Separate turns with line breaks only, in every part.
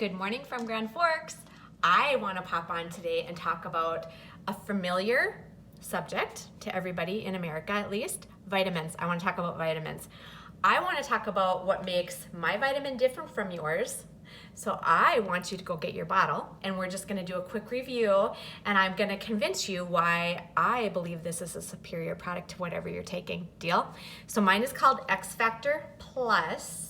Good morning from Grand Forks. I want to pop on today and talk about a familiar subject to everybody in America, at least, vitamins. I want to talk about vitamins. I want to talk about what makes my vitamin different from yours. So I want you to go get your bottle and we're just going to do a quick review and I'm going to convince you why I believe this is a superior product to whatever you're taking. Deal? So mine is called X Factor Plus.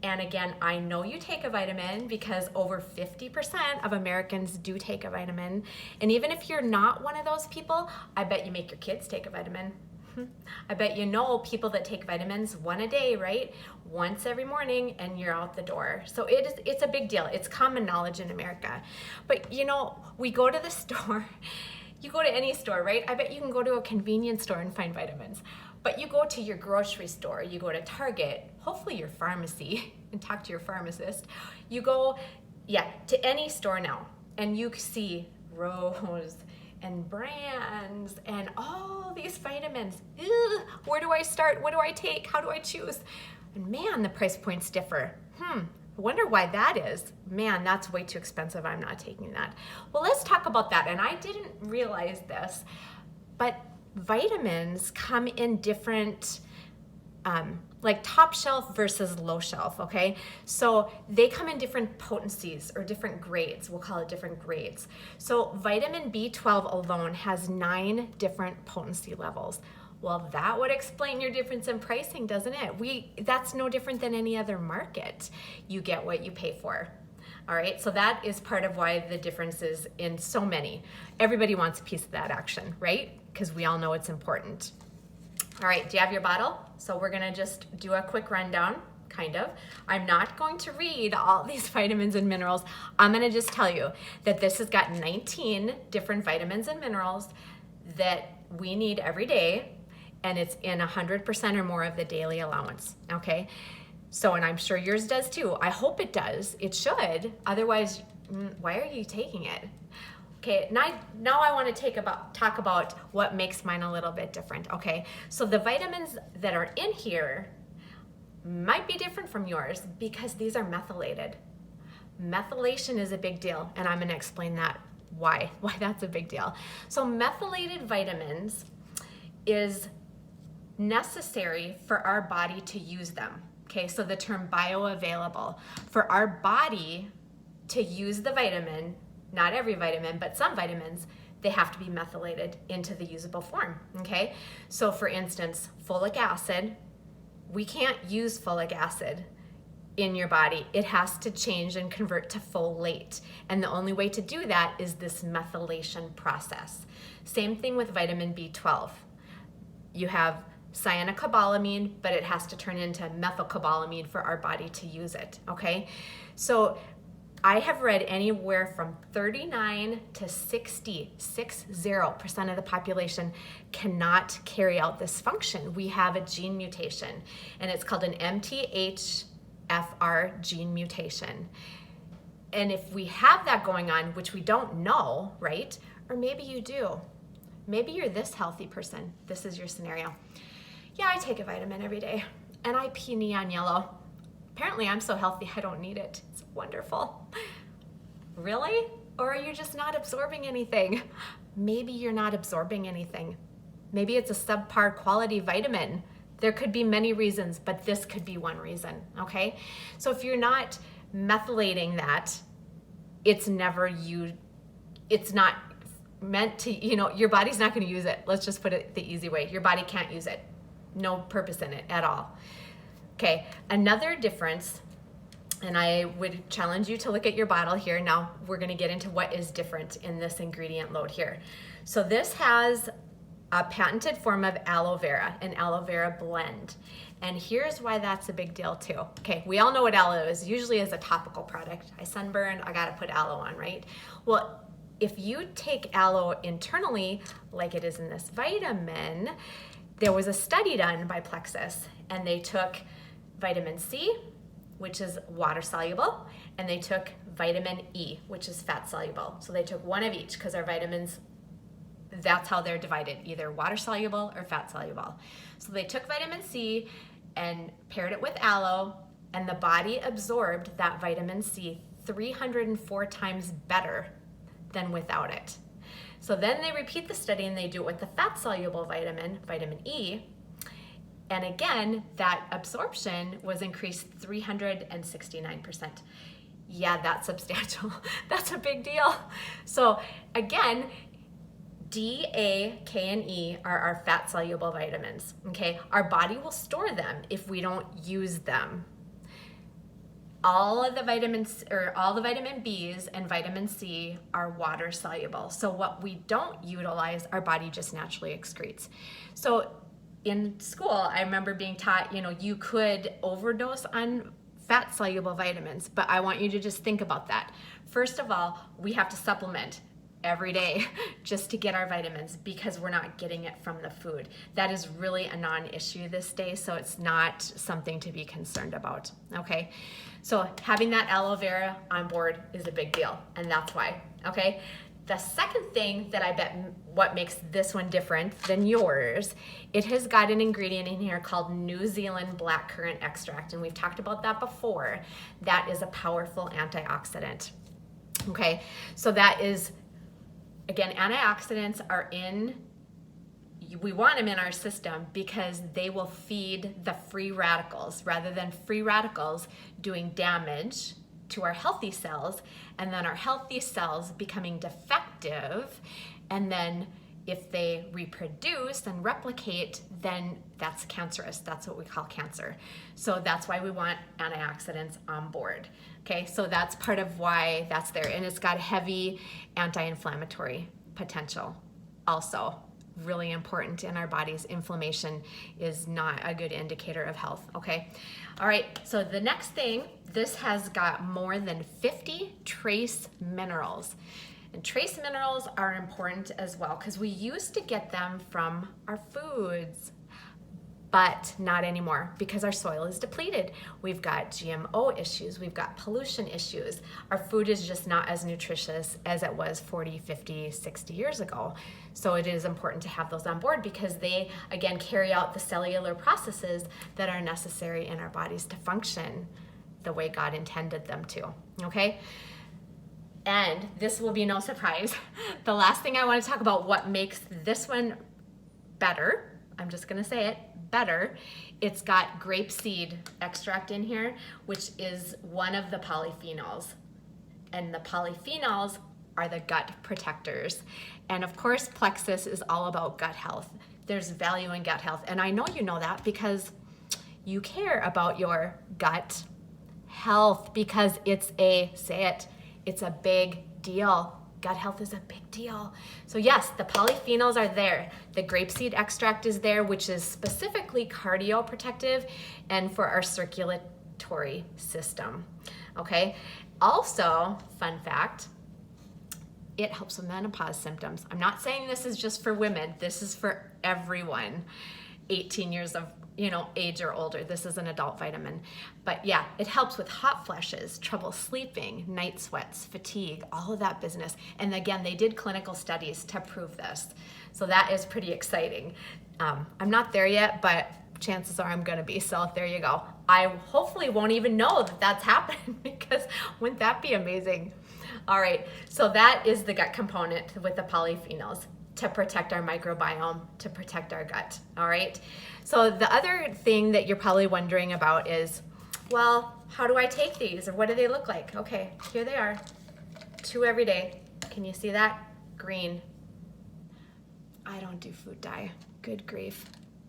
And again, I know you take a vitamin because over 50% of Americans do take a vitamin. And even if you're not one of those people, I bet you make your kids take a vitamin. I bet you know people that take vitamins one a day, right? Once every morning and you're out the door. So it's a big deal. It's common knowledge in America. But you know, we go to the store, you go to any store, right? I bet you can go to a convenience store and find vitamins. But you go to your grocery store, you go to Target, hopefully your pharmacy, and talk to your pharmacist. You go, to any store now, and you see rows and brands and all these vitamins. Ugh, where do I start? What do I take? How do I choose? And man, the price points differ. I wonder why that is. Man, that's way too expensive. I'm not taking that. Well, let's talk about that. And I didn't realize this, but vitamins come in different, like top shelf versus low shelf, okay? So they come in different potencies or different grades. We'll call it different grades. So vitamin B12 alone has 9 different potency levels. Well, that would explain your difference in pricing, doesn't it? That's no different than any other market. You get what you pay for. All right, so that is part of why the difference is in so many. Everybody wants a piece of that action, right? Because we all know it's important. All right, do you have your bottle? So we're gonna just do a quick rundown, kind of. I'm not going to read all these vitamins and minerals. I'm gonna just tell you that this has got 19 different vitamins and minerals that we need every day, and it's in 100% or more of the daily allowance, okay? So, and I'm sure yours does too. I hope it does. It should. Otherwise, why are you taking it? Okay, now I want to talk about what makes mine a little bit different, okay? So the vitamins that are in here might be different from yours because these are methylated. Methylation is a big deal, and I'm going to explain that why that's a big deal. So methylated vitamins is necessary for our body to use them. Okay, so the term bioavailable. For our body to use the vitamin, not every vitamin, but some vitamins, they have to be methylated into the usable form, okay? So for instance, folic acid, we can't use folic acid in your body. It has to change and convert to folate. And the only way to do that is this methylation process. Same thing with vitamin B12. You have cyanocobalamin, but it has to turn into methylcobalamin for our body to use it, okay? So I have read anywhere from 39 to 60% of the population cannot carry out this function. We have a gene mutation, and it's called an MTHFR gene mutation. And if we have that going on, which we don't know, right? Or maybe you do. Maybe you're this healthy person. This is your scenario. Yeah, I take a vitamin every day, and I pee neon yellow. Apparently, I'm so healthy, I don't need it. It's wonderful. Really? Or are you just not absorbing anything? Maybe you're not absorbing anything. Maybe it's a subpar quality vitamin. There could be many reasons, but this could be one reason, okay? So if you're not methylating that, it's not meant to, your body's not gonna use it. Let's just put it the easy way. Your body can't use it. No purpose in it at all. Okay, another difference, and I would challenge you to look at your bottle here. Now we're gonna get into what is different in this ingredient load here. So this has a patented form of aloe vera, an aloe vera blend. And here's why that's a big deal too. Okay, we all know what aloe is, usually as a topical product. I sunburn, I gotta put aloe on, right? Well, if you take aloe internally, like it is in this vitamin, there was a study done by Plexus, and they took vitamin C, which is water soluble, and they took vitamin E, which is fat soluble. So they took one of each because our vitamins, that's how they're divided, either water soluble or fat soluble. So they took vitamin C and paired it with aloe, and the body absorbed that vitamin C 304 times better than without it. So then they repeat the study and they do it with the fat-soluble vitamin, vitamin E, and again, that absorption was increased 369%. Yeah, that's substantial. That's a big deal. So again, D, A, K, and E are our fat-soluble vitamins, okay? Our body will store them if we don't use them. All of the vitamins, or all the vitamin B's and vitamin C are water soluble. So what we don't utilize, our body just naturally excretes. So in school, I remember being taught, you could overdose on fat soluble vitamins, but I want you to just think about that. First of all, we have to supplement every day just to get our vitamins because we're not getting it from the food. That is really a non-issue this day, so it's not something to be concerned about, okay? So having that aloe vera on board is a big deal, and that's why, okay? The second thing that I bet what makes this one different than yours, it has got an ingredient in here called New Zealand blackcurrant extract, and we've talked about that before. That is a powerful antioxidant, okay? So that is, again, antioxidants are we want them in our system because they will feed the free radicals rather than free radicals doing damage to our healthy cells, and then our healthy cells becoming defective, and then if they reproduce and replicate, then that's cancerous. That's what we call cancer. So that's why we want antioxidants on board. Okay, so that's part of why that's there, and it's got heavy anti-inflammatory potential also. Really important in our bodies. Inflammation is not a good indicator of health, okay? All right, so the next thing, this has got more than 50 trace minerals. And trace minerals are important as well because we used to get them from our foods, but not anymore because our soil is depleted. We've got GMO issues, we've got pollution issues. Our food is just not as nutritious as it was 40, 50, 60 years ago. So it is important to have those on board because they, again, carry out the cellular processes that are necessary in our bodies to function the way God intended them to, okay? And this will be no surprise. The last thing I want to talk about what makes this one better, I'm just gonna say it, better. It's got grapeseed extract in here, which is one of the polyphenols. And the polyphenols are the gut protectors. And of course, Plexus is all about gut health. There's value in gut health. And I know you know that because you care about your gut health because it's it's a big deal. Gut health is a big deal. So yes, the polyphenols are there. The grapeseed extract is there, which is specifically cardioprotective and for our circulatory system, okay? Also, fun fact, it helps with menopause symptoms. I'm not saying this is just for women. This is for everyone, 18 years of age or older. This is an adult vitamin. But yeah, it helps with hot flashes, trouble sleeping, night sweats, fatigue, all of that business. And again, they did clinical studies to prove this. So that is pretty exciting. I'm not there yet, but chances are I'm gonna be, so there you go. I hopefully won't even know that that's happened because wouldn't that be amazing? All right, so that is the gut component with the polyphenols to protect our microbiome, to protect our gut, all right? So the other thing that you're probably wondering about is, well, how do I take these or what do they look like? Okay, here they are, 2 every day. Can you see that? Green. I don't do food dye, good grief.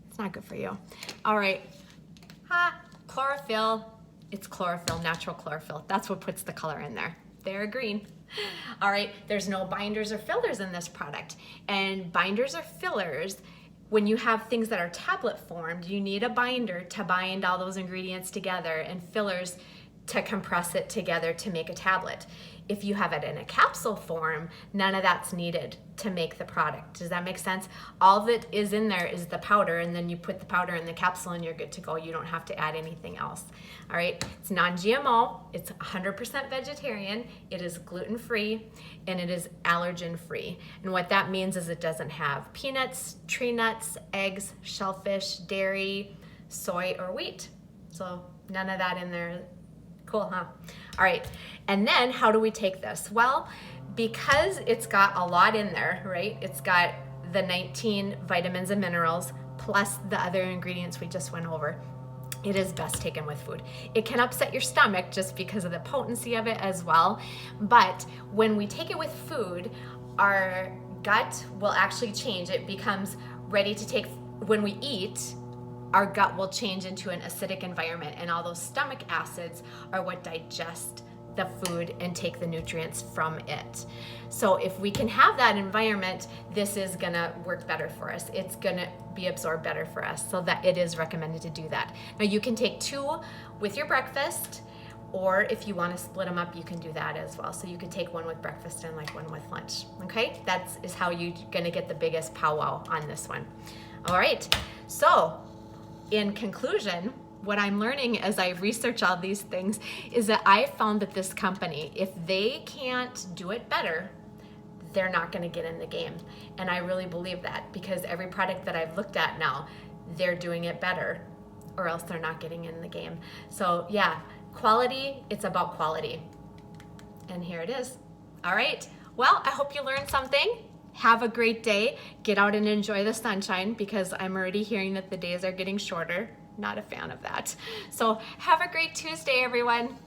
It's not good for you. All right, chlorophyll. It's chlorophyll, natural chlorophyll. That's what puts the color in there. They're green. All right, there's no binders or fillers in this product. And binders or fillers, when you have things that are tablet formed, you need a binder to bind all those ingredients together and fillers to compress it together to make a tablet. If you have it in a capsule form, none of that's needed to make the product. Does that make sense? All that is in there is the powder, and then you put the powder in the capsule and you're good to go. You don't have to add anything else. All right, it's non-GMO, it's 100% vegetarian, it is gluten-free, and it is allergen-free. And what that means is it doesn't have peanuts, tree nuts, eggs, shellfish, dairy, soy, or wheat. So none of that in there Cool, huh? All right, and then how do we take this? Well, because it's got a lot in there, right? It's got the 19 vitamins and minerals plus the other ingredients we just went over. It is best taken with food. It can upset your stomach just because of the potency of it as well. But when we take it with food, our gut will actually change. It becomes ready to take, when we eat, our gut will change into an acidic environment, and all those stomach acids are what digest the food and take the nutrients from it. So if we can have that environment, this is gonna work better for us. It's gonna be absorbed better for us, so that it is recommended to do that. Now you can take 2 with your breakfast, or if you wanna split them up, you can do that as well. So you could take 1 with breakfast and like 1 with lunch, okay? That is how you're gonna get the biggest powwow on this one. All right, so in conclusion, what I'm learning as I research all these things is that I found that this company, if they can't do it better, they're not going to get in the game. And I really believe that, because every product that I've looked at now, they're doing it better, or else they're not getting in the game. So yeah, quality, it's about quality. And here it is. All right, well, I hope you learned something. Have a great day. Get out and enjoy the sunshine, because I'm already hearing that the days are getting shorter. Not a fan of that. So have a great Tuesday, everyone.